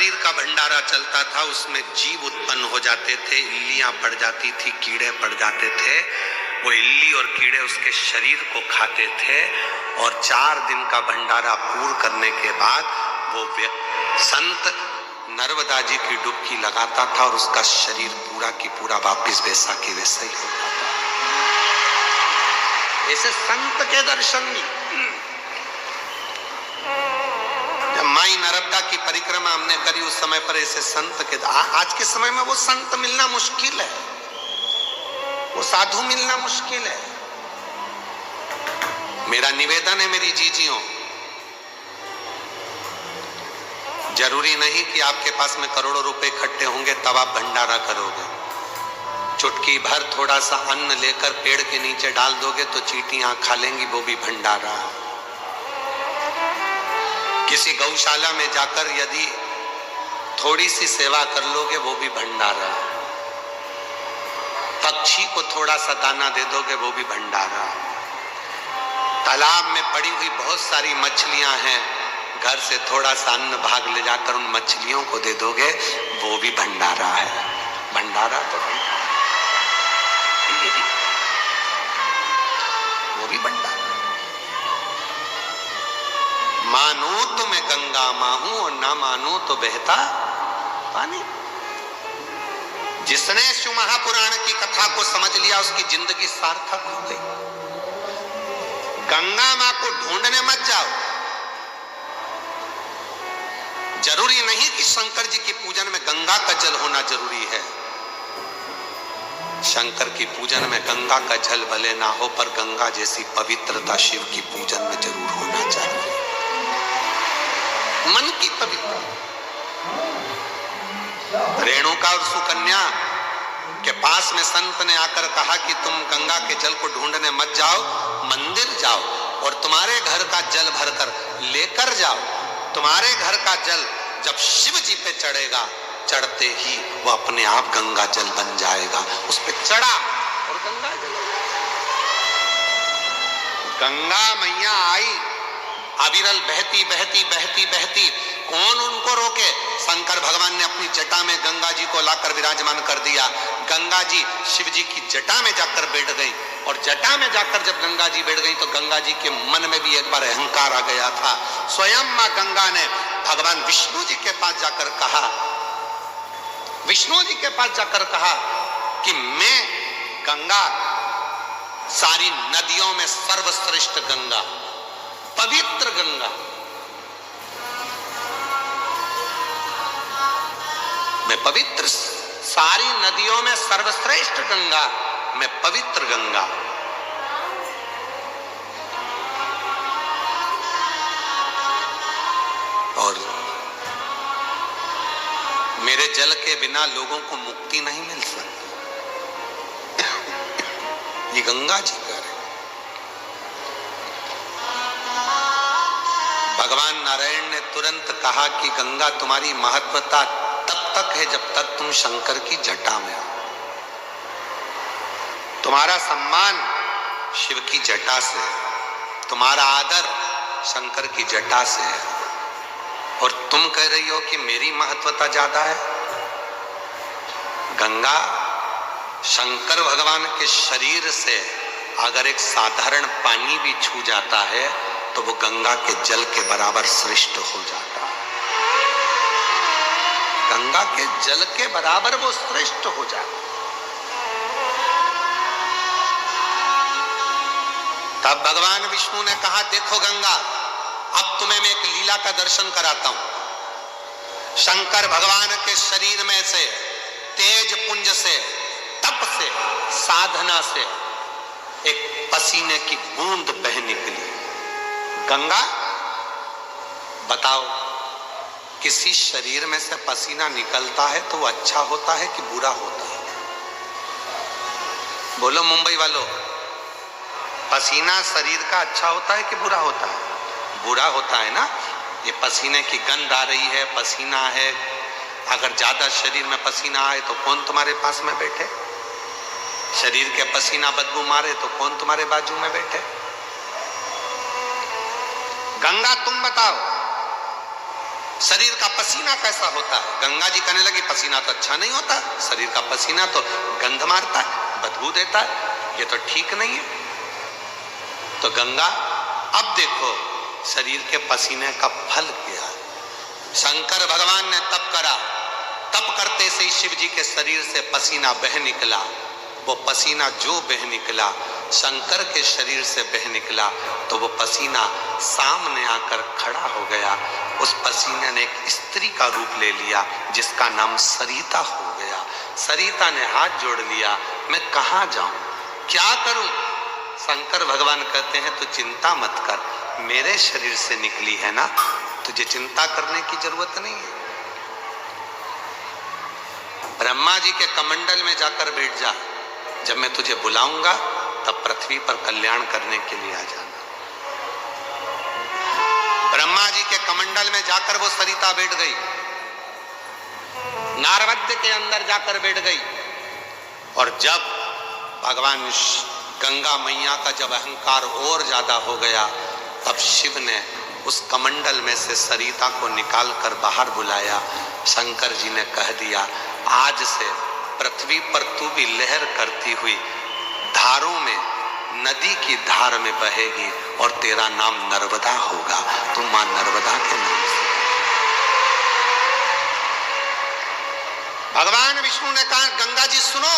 शरीर का भंडारा चलता था, उसमें जीव उत्पन्न हो जाते थे, इल्लियां पड़ जाती थी, कीड़े पड़ जाते थे। वो इल्ली और कीड़े उसके शरीर को खाते थे और 4 दिन का भंडारा पूर्ण करने के बाद वो संत नर्मदा जी की डुबकी लगाता था और उसका शरीर पूरा की पूरा वापिस वैसा की वैसा ही होता था। ऐसे संत के दर्शन जब माई नर्मदा की परिक्रमा हमने करी उस समय पर ऐसे संत के आज के समय में वो संत मिलना मुश्किल है, वो साधु मिलना मुश्किल है। मेरा निवेदन है मेरी जीजियों, जरूरी नहीं कि आपके पास में करोड़ों रुपए इकट्ठे होंगे तब आप भंडारा करोगे। चुटकी भर थोड़ा सा अन्न लेकर पेड़ के नीचे डाल दोगे तो चींटियां खा लेंगी, वो भी भंडारा। किसी गौशाला में जाकर यदि थोड़ी सी सेवा कर लोगे वो भी भंडारा। पक्षी को थोड़ा सा दाना दे दोगे वो भी भंडारा। तालाब में पड़ी हुई बहुत सारी मछलियां हैं, घर से थोड़ा सा अन्न भाग ले जाकर उन मछलियों को दे दोगे वो भी भंडारा है। भंडारा तो वो भी भंडारा। मानो तो मैं गंगा मां हूं और ना मानो तो बहता पानी। जिसने शिव महापुराण की कथा को समझ लिया उसकी जिंदगी सार्थक हो गई। गंगा मां को ढूंढने मत जाओ। जरूरी नहीं कि शंकर जी की पूजन में गंगा का जल होना जरूरी है। शंकर की पूजन में गंगा का जल भले ना हो पर गंगा जैसी पवित्रता शिव की पूजन में जरूर होना चाहिए। मन की पवित्रता। रेणुका और सुकन्या के पास में संत ने आकर कहा कि तुम गंगा के जल को ढूंढने मत जाओ, मंदिर जाओ और तुम्हारे घर का जल भरकर लेकर जाओ। तुम्हारे घर का जल जब शिव जी पे चढ़ेगा, चढ़ते ही वो अपने आप गंगा जल बन जाएगा। उस पे चढ़ा और गंगा जल। गंगा मैया आई, अविरल बहती बहती बहती बहती। कौन उनको रोके? शंकर भगवान ने अपनी जटा में गंगा जी को लाकर विराजमान कर दिया। गंगा जी शिव जी की जटा में जाकर बैठ गई और जटा में जाकर जब गंगा जी बैठ गई तो गंगा जी के मन में भी एक बार अहंकार आ गया था। स्वयं मां गंगा ने भगवान विष्णु जी के पास जाकर कहा, विष्णु जी के पास जाकर कहा कि मैं गंगा सारी नदियों में सर्वश्रेष्ठ गंगा, पवित्र गंगा, मैं पवित्र, सारी नदियों में सर्वश्रेष्ठ गंगा, मैं पवित्र गंगा। और मेरे जल के बिना लोगों को मुक्ति नहीं मिल सकती। ये गंगा जी का है। भगवान नारायण ने तुरंत कहा कि गंगा तुम्हारी महत्वता तब तक है जब तक तुम शंकर की जटा में हो। तुम्हारा सम्मान शिव की जटा से, तुम्हारा आदर शंकर की जटा से है। और तुम कह रही हो कि मेरी महत्वता ज्यादा है। गंगा शंकर भगवान के शरीर से अगर एक साधारण पानी भी छू जाता है तो वो गंगा के जल के बराबर श्रेष्ठ हो जाता है। गंगा के जल के बराबर वो श्रेष्ठ हो जाता है। तब भगवान विष्णु ने कहा, देखो गंगा, अब तुम्हें मैं एक लीला का दर्शन कराता हूं। शंकर भगवान के शरीर में से तेज पुंज से, तप से, साधना से एक पसीने की बूंद बह निकली। गंगा, बताओ, किसी शरीर में से पसीना निकलता है तो वो अच्छा होता है कि बुरा होता है? बोलो मुंबई वालों, पसीना शरीर का अच्छा होता है कि बुरा होता है? बुरा होता है ना। ये पसीने की गंध आ रही है, पसीना है। अगर ज्यादा शरीर में पसीना आए तो कौन तुम्हारे पास में बैठे? शरीर के पसीना बदबू मारे तो कौन तुम्हारे बाजू में बैठे? गंगा, तुम बताओ, शरीर का पसीना कैसा होता है? गंगा जी कहने लगी पसीना तो अच्छा नहीं होता, शरीर का पसीना तो गंध मारता है, बदबू देता है, ये तो ठीक नहीं है। तो गंगा अब देखो शरीर के पसीने का फल क्या है। शंकर भगवान ने तप करा, तप करते से ही शिव जी के शरीर से पसीना बह निकला। वो पसीना जो बह निकला शंकर के शरीर से बह निकला तो वो पसीना सामने आकर खड़ा हो गया। उस पसीने ने एक स्त्री का रूप ले लिया जिसका नाम सरिता हो गया। सरिता ने हाथ जोड़ लिया, मैं कहाँ जाऊं, क्या करूं? शंकर भगवान कहते हैं तू चिंता मत कर, मेरे शरीर से निकली है ना, तुझे चिंता करने की जरूरत नहीं है। ब्रह्मा जी के कमंडल में जाकर बैठ जा, जब मैं तुझे बुलाऊंगा तब पृथ्वी पर कल्याण करने के लिए आ जाना। ब्रह्मा जी के कमंडल में जाकर वो सरिता बैठ गई, नारवद्य के अंदर जाकर बैठ गई। और जब भगवान गंगा मैया का जब अहंकार और ज्यादा हो गया तब शिव ने उस कमंडल में से सरिता को निकाल कर बाहर बुलाया। शंकर जी ने कह दिया आज से पृथ्वी पर तू भी लहर करती हुई धारों में, नदी की धार में बहेगी और तेरा नाम नर्मदा होगा, तू मां नर्मदा के नाम से। भगवान विष्णु ने कहा गंगा जी सुनो,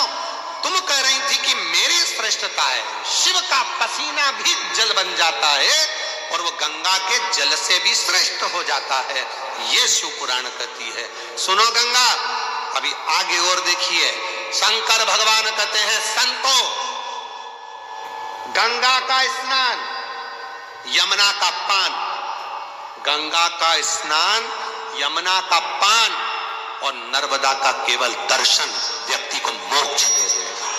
तुम कह रही थी कि मेरी श्रेष्ठता है, शिव का पसीना भी जल बन जाता है और वो गंगा के जल से भी श्रेष्ठ हो जाता है, ये शिव पुराण कहती है। सुनो गंगा, अभी आगे और देखिए। शंकर भगवान कहते हैं संतो, गंगा का स्नान यमुना का पान, गंगा का स्नान यमुना का पान और नर्मदा का केवल दर्शन व्यक्ति को मोक्ष दे देगा।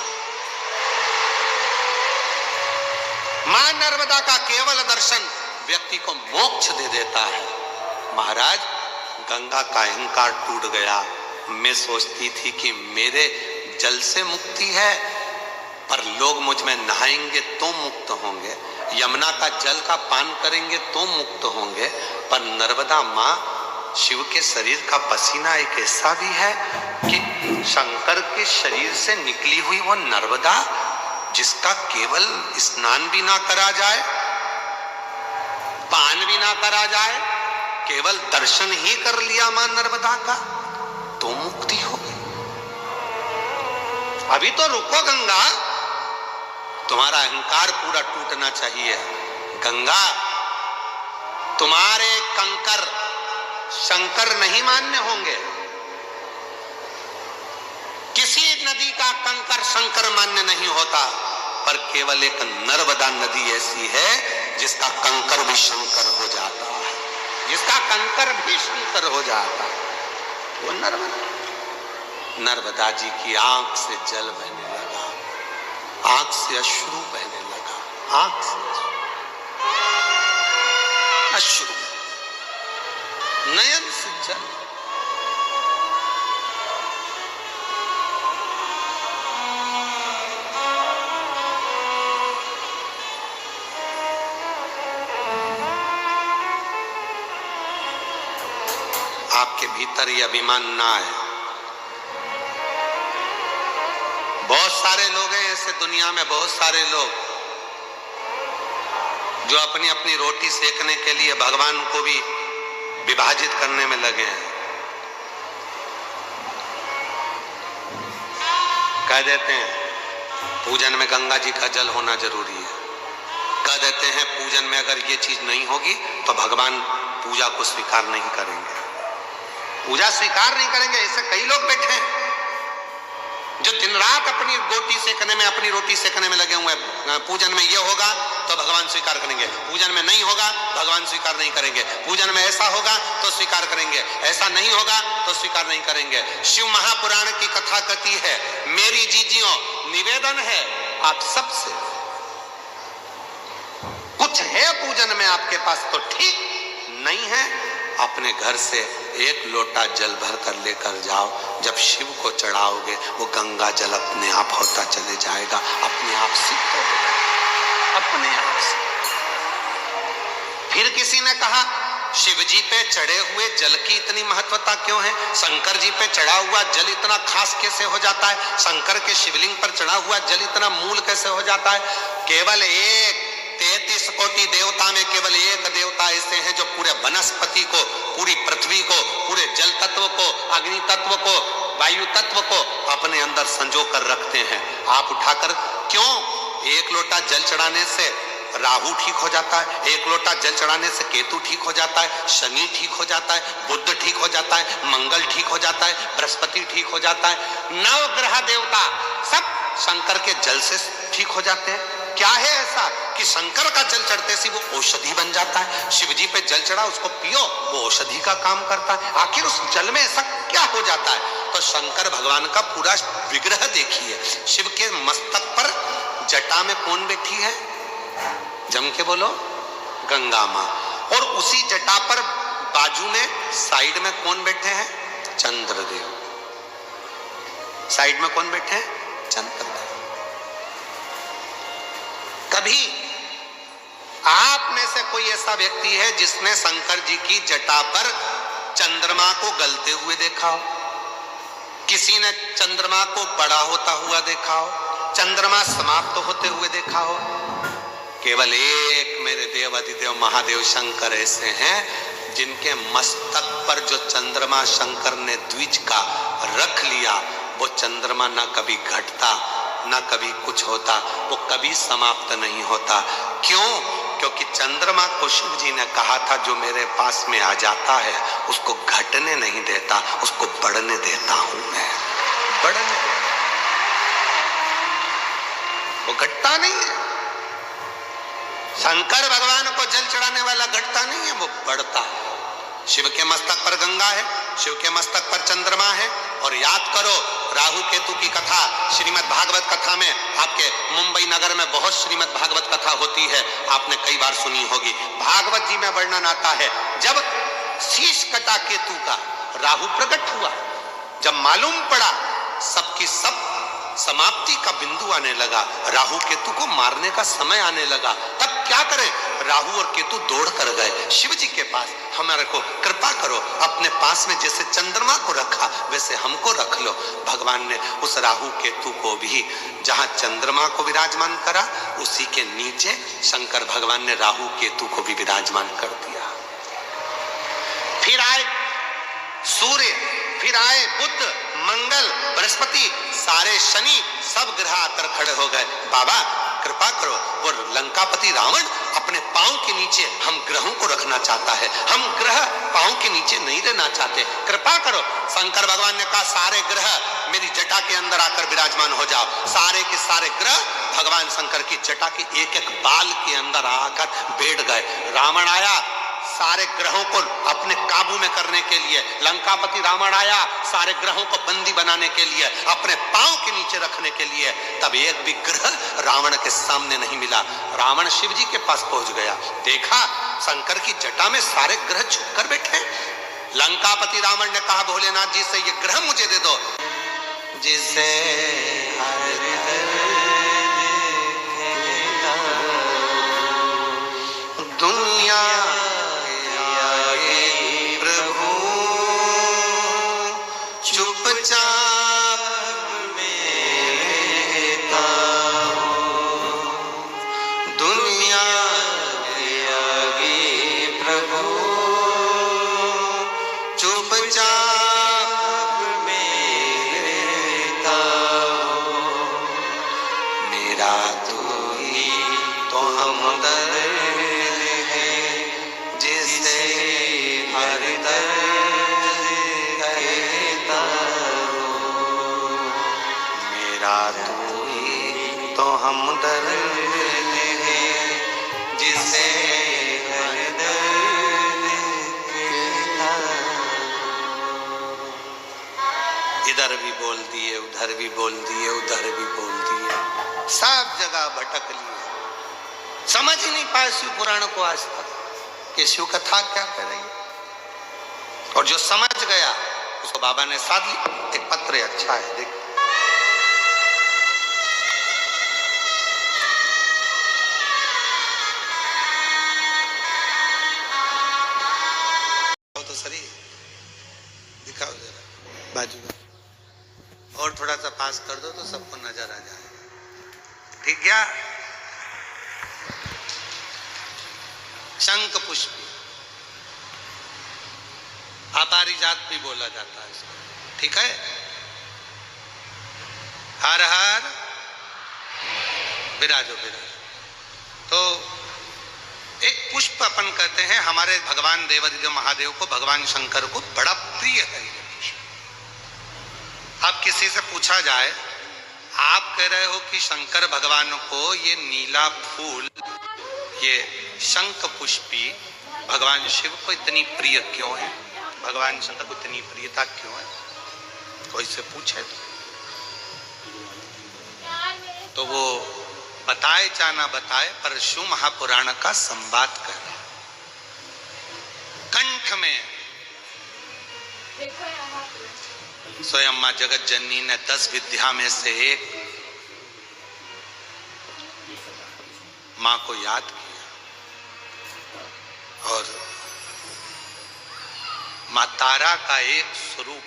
मां नर्मदा का केवल दर्शन व्यक्ति को मोक्ष दे देता है। महाराज गंगा का अहंकार टूट गया। मैं सोचती थी कि मेरे जल से मुक्ति है, पर लोग मुझ में नहाएंगे तो मुक्त होंगे, यमुना का जल का पान करेंगे तो मुक्त होंगे, पर नर्मदा माँ शिव के शरीर का पसीना एक ऐसा भी है कि शंकर के शरीर से निकली हुई वो नर्मदा जिसका केवल स्नान भी ना करा जाए, पान भी ना करा जाए, केवल दर्शन ही कर लिया मां नर्मदा का तो मुक्ति हो गई। अभी तो रुको गंगा, तुम्हारा अहंकार पूरा टूटना चाहिए। गंगा तुम्हारे कंकर शंकर नहीं मान्य होंगे, किसी नदी का कंकर शंकर मान्य नहीं होता, पर केवल एक नर्मदा नदी ऐसी है जिसका कंकर भी शंकर हो जाता है, जिसका कंकर भी शंकर हो जाता है, वो नर्मदा। नर्मदा जी की आंख से जल बहने लगा, आंख से अश्रु बहने लगा, आंख से अश्रु, नयन से जल। आपके भीतर ये अभिमान ना आए। बहुत सारे लोग हैं ऐसे दुनिया में, बहुत सारे लोग जो अपनी अपनी रोटी सेकने के लिए भगवान को भी विभाजित करने में लगे हैं। कह देते हैं पूजन में गंगा जी का जल होना जरूरी है, कह देते हैं पूजन में अगर ये चीज नहीं होगी तो भगवान पूजा को स्वीकार नहीं करेंगे, पूजा स्वीकार नहीं करेंगे। ऐसे कई लोग बैठे हैं जो दिन रात अपनी रोटी सेकने में, अपनी रोटी सेकने में लगे हुए हैं। पूजन में ये होगा तो भगवान स्वीकार करेंगे, पूजन में नहीं होगा भगवान स्वीकार नहीं करेंगे, पूजन में ऐसा होगा तो स्वीकार करेंगे, ऐसा नहीं होगा तो स्वीकार नहीं करेंगे। शिव महापुराण की कथा कहती है, मेरी जीजियों निवेदन है आप सबसे, कुछ है पूजन में आपके पास तो ठीक, नहीं है अपने घर से एक लोटा जल भर कर लेकर जाओ, जब शिव को चढ़ाओगे वो गंगा जल अपने आप होता चले जाएगा, अपने आप सिद्ध हो जाएगा, अपने आप से। फिर किसी ने कहा शिव जी पे चढ़े हुए जल की इतनी महत्वता क्यों है? शंकर जी पे चढ़ा हुआ जल इतना खास कैसे हो जाता है? शंकर के शिवलिंग पर चढ़ा हुआ जल इतना मूल कैसे हो जाता है? केवल एक 33 कोटि देवता में केवल एक देवता ऐसे हैं जो पूरे वनस्पति को, पूरी पृथ्वी को, पूरे जल तत्व को, अग्नि तत्व को, वायु तत्व को अपने अंदर संजो कर रखते हैं। आप उठाकर क्यों? एक लोटा जल चढ़ाने से राहु ठीक हो जाता है, एक लोटा जल चढ़ाने से केतु ठीक हो जाता है, शनि ठीक हो जाता है, बुध ठीक हो जाता है, मंगल ठीक हो जाता है, बृहस्पति ठीक हो जाता है, नवग्रह देवता सब शंकर के जल से ठीक हो जाते हैं। क्या है ऐसा कि शंकर का जल चढ़ते से वो औषधि बन जाता है? शिव जी पे जल चढ़ा, उसको पियो, वो औषधि का काम करता है। आखिर उस जल में ऐसा क्या हो जाता है? तो शंकर भगवान का पूरा विग्रह देखिए। शिव के मस्तक पर जटा में कौन बैठी है? जम के बोलो, गंगा मां। और उसी जटा पर बाजू में साइड में कौन बैठे हैं? चंद्रदेव। साइड में कौन बैठे हैं? चंद्रदेव। कभी आप में से कोई ऐसा व्यक्ति है जिसने शंकर जी की जटा पर चंद्रमा को गलते हुए देखा हो? किसी ने चंद्रमा को बड़ा होता हुआ देखा हो? चंद्रमा समाप्त होते हुए देखा हो? केवल एक मेरे देव अधिदेव महादेव शंकर ऐसे हैं जिनके मस्तक पर जो चंद्रमा शंकर ने द्विज का रख लिया, वो चंद्रमा ना कभी घटता ना कभी कुछ होता, वो कभी समाप्त नहीं होता। क्यों? क्योंकि चंद्रमा को शिव जी ने कहा था जो मेरे पास में आ जाता है उसको घटने नहीं देता, उसको बढ़ने देता हूं मैं। बढ़ने देता, वो घटता नहीं है। शंकर भगवान को जल चढ़ाने वाला घटता नहीं है, वो बढ़ता है। शिव के मस्तक पर गंगा है, शिव के मस्तक पर चंद्रमा है। और याद करो राहु केतु की कथा श्रीमद् भागवत कथा में, आपके मुंबई नगर में बहुत श्रीमद् भागवत कथा होती है, आपने कई बार सुनी होगी। भागवत जी में वर्णन आता है जब शीश कटा केतु का, राहु प्रकट हुआ, जब मालूम पड़ा सबकी सब समाप्ति का बिंदु आने लगा, राहु केतु को मारने का समय आने लगा, तब क्या करें? राहु और केतु दौड़ कर गए शिव जी के पास, हमारे को कृपा करो, अपने पास में जैसे चंद्रमा को रखा वैसे हमको रख लो। भगवान ने उस राहु केतु को भी जहां चंद्रमा को विराजमान करा, उसी के नीचे शंकर भगवान ने राहु केतु को भी विराजमान कर दिया। फिर आए सूर्य, फिर आए बुध, मंगल, बृहस्पति, सारे शनि, सब ग्रह आकर खड़े हो गए। बाबा कृपा करो, वो लंकापति रावण अपने पांव के नीचे हम ग्रहों को रखना चाहता है, हम ग्रह पांव के नीचे नहीं रहना चाहते, कृपा करो। शंकर भगवान ने कहा सारे ग्रह मेरी जटा के अंदर आकर विराजमान हो जाओ। सारे के सारे ग्रह भगवान शंकर की जटा के एक एक बाल के अंदर आकर बैठ गए। रावण आया सारे ग्रहों को अपने काबू में करने के लिए, लंकापति रावण आया सारे ग्रहों को बंदी बनाने के लिए, अपने पांव के नीचे रखने के लिए। तब एक भी ग्रह रावण के सामने नहीं मिला। रावण शिव जी के पास पहुंच गया, देखा शंकर की जटा में सारे ग्रह छुपकर बैठे। लंकापति रावण ने कहा भोलेनाथ जी से ये ग्रह मुझे दे दो, जिसे दुनिया चुपचाप में दुनिया के आगे प्रभु चुपचाप में रहता हूँ। मेरा तू ही तो हमदर्द है, जिसे हर दर्द तू ही तो हमदर्द है, जिसे हर दर्द कहता। इधर भी बोल दिए, उधर भी बोल दिए, उधर भी बोल दिए, सब जगह भटक लिए, समझ ही नहीं पाए शिव पुराण को आज तक कि शिव कथा क्या कर रही है। और जो समझ गया उसको बाबा ने साथ ली। एक पत्र अच्छा है, देख जरा बाजू में, और थोड़ा सा पास कर दो तो सबको नजर आ जाएगा। ठीक क्या? शंख पुष्पी, अपारिजात भी बोला जाता है इसको। ठीक है, हर हर विराजो विराजो। तो एक पुष्प अपन कहते हैं, हमारे भगवान देवादिदेव महादेव को, भगवान शंकर को बड़ा प्रिय है ये पुष्प। अब किसी से पूछा जाए, आप कह रहे हो कि शंकर भगवान को ये नीला फूल, ये शंख पुष्पी भगवान शिव को इतनी प्रिय क्यों है, भगवान शंकर को इतनी प्रियता क्यों है? कोई से पूछे तो वो बताए चाहे ना बताए, पर शिव महापुराण का संवाद कर रहे। कंठ में स्वयं मां जगत जननी ने 10 विद्या में से एक मां को याद किया, और मां तारा का एक स्वरूप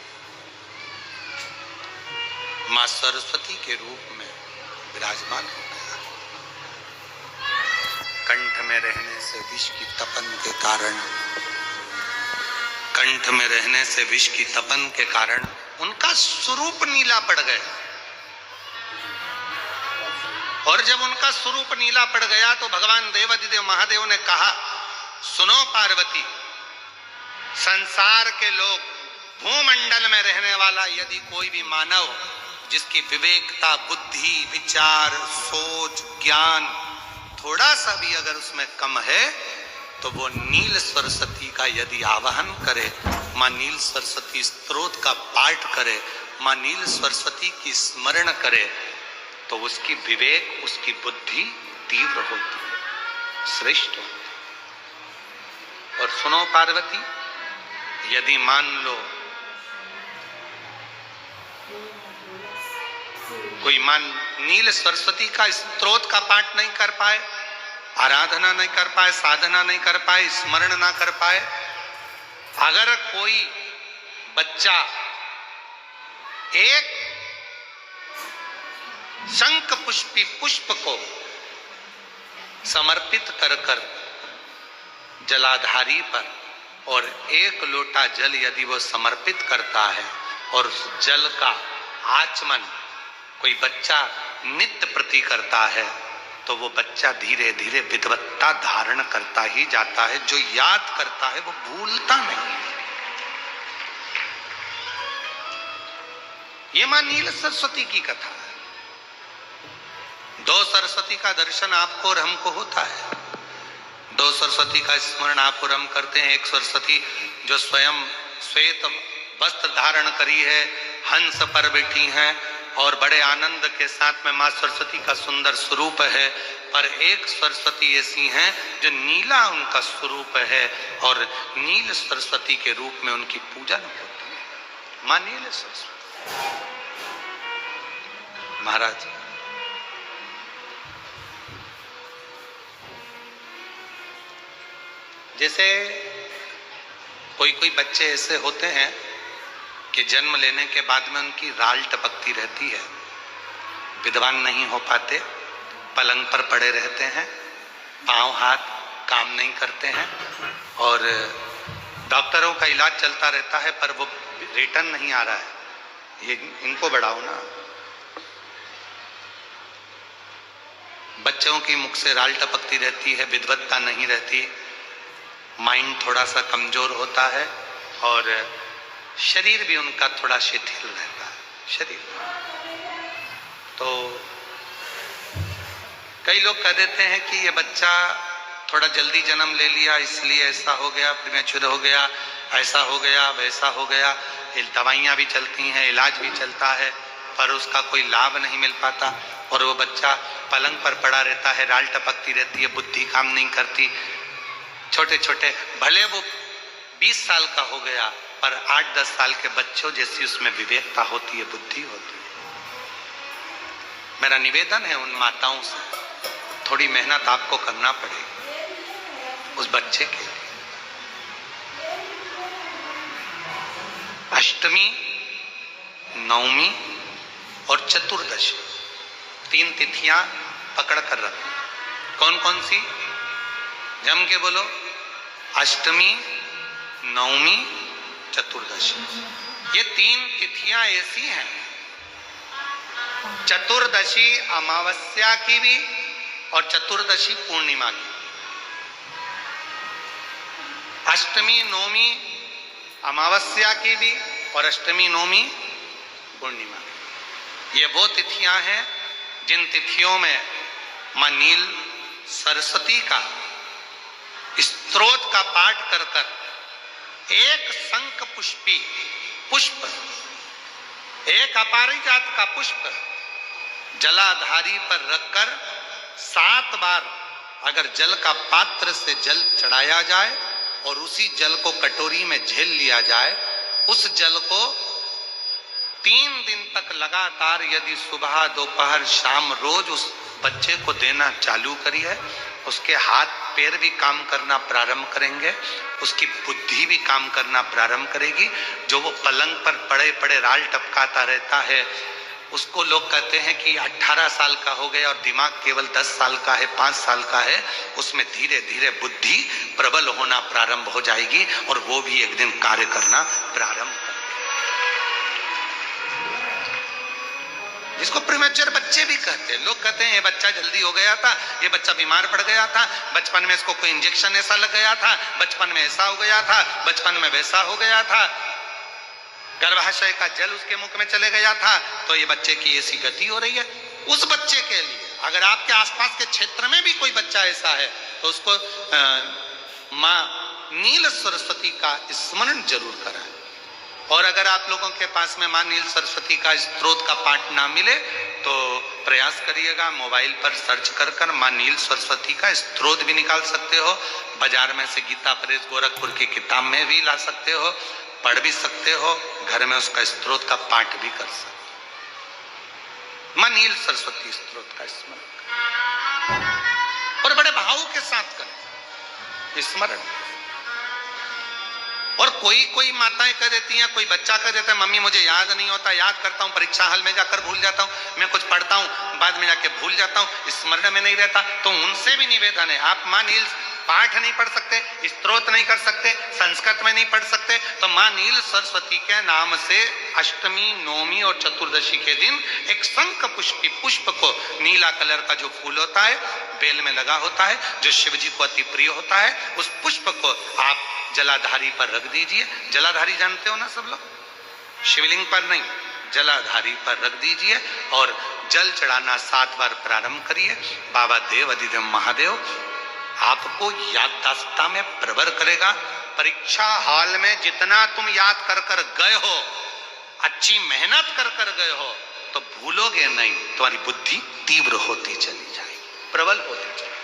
मां सरस्वती के रूप में विराजमान हो गया। कंठ में रहने से विष की तपन के कारण, कंठ में रहने से विष की तपन के कारण उनका स्वरूप नीला पड़ गया। और जब उनका स्वरूप नीला पड़ गया तो भगवान देवादिदेव महादेव ने कहा, सुनो पार्वती, संसार के लोग, भूमंडल में रहने वाला यदि कोई भी मानव जिसकी विवेकता, बुद्धि, विचार, सोच, ज्ञान थोड़ा सा भी अगर उसमें कम है, तो वो नील सरस्वती का यदि आवाहन करे, मां नील सरस्वती स्तोत्र का पाठ करे, मां नील सरस्वती की स्मरण करे, तो उसकी विवेक, उसकी बुद्धि तीव्र होती है, श्रेष्ठ होती है। और सुनो पार्वती, यदि मान लो कोई नील सरस्वती का स्तोत्र का पाठ नहीं कर पाए, आराधना नहीं कर पाए, साधना नहीं कर पाए, स्मरण ना कर पाए, अगर कोई बच्चा एक शंख पुष्पी पुष्प को समर्पित कर कर जलाधारी पर, और एक लोटा जल यदि वो समर्पित करता है और उस जल का आचमन कोई बच्चा नित्य प्रति करता है, तो वो बच्चा धीरे धीरे विद्वत्ता धारण करता ही जाता है। जो याद करता है वो भूलता नहीं। ये मां नील सरस्वती की कथा है। 2 सरस्वती का दर्शन आपको और हमको होता है, 2 सरस्वती का स्मरण आप और हम करते हैं। एक सरस्वती जो स्वयं श्वेत वस्त्र धारण करी है, हंस पर बैठी हैं और बड़े आनंद के साथ में मां सरस्वती का सुंदर स्वरूप है। पर एक सरस्वती ऐसी हैं जो नीला उनका स्वरूप है, और नील सरस्वती के रूप में उनकी पूजन होती है। मां नील सरस्वती महाराज, जैसे कोई कोई बच्चे ऐसे होते हैं कि जन्म लेने के बाद में उनकी राल टपकती रहती है, विद्वान नहीं हो पाते, पलंग पर पड़े रहते हैं, पांव हाथ काम नहीं करते हैं, और डॉक्टरों का इलाज चलता रहता है पर वो रिटर्न नहीं आ रहा है। ये इनको बढ़ाओ ना। बच्चों की मुख से राल टपकती रहती है, विद्वत्ता नहीं रहती, माइंड थोड़ा सा कमजोर होता है, और शरीर भी उनका थोड़ा शिथिल रहता है शरीर। तो कई लोग कह देते हैं कि ये बच्चा थोड़ा जल्दी जन्म ले लिया इसलिए ऐसा हो गया, प्रीमेच्योर हो गया, ऐसा हो गया, वैसा हो गया। दवाइयाँ भी चलती हैं, इलाज भी चलता है, पर उसका कोई लाभ नहीं मिल पाता, और वो बच्चा पलंग पर पड़ा रहता है, राल टपकती रहती है, बुद्धि काम नहीं करती। छोटे छोटे, भले वो 20 साल का हो गया, पर 8-10 साल के बच्चों जैसी उसमें विवेकता होती है, बुद्धि होती है। मेरा निवेदन है उन माताओं से, थोड़ी मेहनत आपको करना पड़ेगी उस बच्चे के लिए। अष्टमी, नवमी और चतुर्दशी, 3 तिथियां पकड़ कर रखो। कौन कौन सी? जम के बोलो। अष्टमी, नवमी, चतुर्दशी। ये 3 तिथियां ऐसी हैं, चतुर्दशी अमावस्या की भी और चतुर्दशी पूर्णिमा की। अष्टमी नवमी अमावस्या की भी और अष्टमी नवमी पूर्णिमा की। ये वो तिथियां हैं जिन तिथियों में मां नील सरस्वती का स्तोत्र का पाठ कर कर एक शंख पुष्पी पुष्प, एक अपारिजात का पुष्प जलाधारी पर रखकर 7 बार अगर जल का पात्र से जल चढ़ाया जाए और उसी जल को कटोरी में झेल लिया जाए, उस जल को 3 दिन तक लगातार यदि सुबह दोपहर शाम रोज उस बच्चे को देना चालू करिए, उसके हाथ पैर भी काम करना प्रारंभ करेंगे, उसकी बुद्धि भी काम करना प्रारंभ करेगी। जो वो पलंग पर पड़े पड़े राल टपकाता रहता है, उसको लोग कहते हैं कि 18 साल का हो गया और दिमाग केवल 10 साल का है, 5 साल का है, उसमें धीरे धीरे बुद्धि प्रबल होना प्रारंभ हो जाएगी और वो भी एक दिन कार्य करना प्रारंभ कर, जिसको प्रीमेच्योर बच्चे भी कहते हैं। लोग कहते हैं ये बच्चा जल्दी हो गया था, ये बच्चा बीमार पड़ गया था, बचपन में इसको कोई इंजेक्शन ऐसा लग गया था, बचपन में ऐसा हो गया था, बचपन में वैसा हो गया था, गर्भाशय का जल उसके मुख में चले गया था, तो ये बच्चे की ऐसी गति हो रही है। उस बच्चे के लिए अगर आपके आसपास के क्षेत्र में भी कोई बच्चा ऐसा है तो उसको मां नील सरस्वती का स्मरण जरूर कराएं। और अगर आप लोगों के पास में मां नील सरस्वती का स्तोत्र का पाठ ना मिले तो प्रयास करिएगा, मोबाइल पर सर्च कर कर मां नील सरस्वती का स्तोत्र भी निकाल सकते हो। बाजार में से गीता प्रेस गोरखपुर की किताब में भी ला सकते हो, पढ़ भी सकते हो, घर में उसका स्तोत्र का पाठ भी कर सकते हो। मां नील सरस्वती स्तोत्र का स्मरण और बड़े भाव के साथ करें स्मरण। और कोई माताएं कह देती हैं, कोई बच्चा कह देता है मम्मी मुझे याद नहीं होता, याद करता हूं परीक्षा हॉल में जाकर भूल जाता हूं, मैं कुछ पढ़ता हूं बाद में जाके भूल जाता हूं, स्मरण में नहीं रहता। तो उनसे भी निवेदन है, आप मां नील पाठ नहीं पढ़ सकते, स्तोत्र नहीं कर सकते, संस्कृत में नहीं पढ़ सकते, तो मां नील सरस्वती के नाम से अष्टमी नवमी और चतुर्दशी के दिन एक शंख पुष्पी पुष्प को, नीला कलर का जो फूल होता है बेल में लगा होता है, जो शिव जी को अति प्रिय होता है, उस पुष्प को आप जलाधारी पर रख दीजिए। जलाधारी जानते हो ना सब लोग, शिवलिंग पर नहीं, जलाधारी पर रख दीजिए और जल चढ़ाना 7 बार प्रारंभ करिए। बाबा देव अधिदेव महादेव आपको याददाश्तता में प्रवर करेगा। परीक्षा हॉल में जितना तुम याद कर कर गए हो, अच्छी मेहनत कर कर गए हो, तो भूलोगे नहीं, तुम्हारी बुद्धि तीव्र होती चली जाएगी, प्रबल होती चली।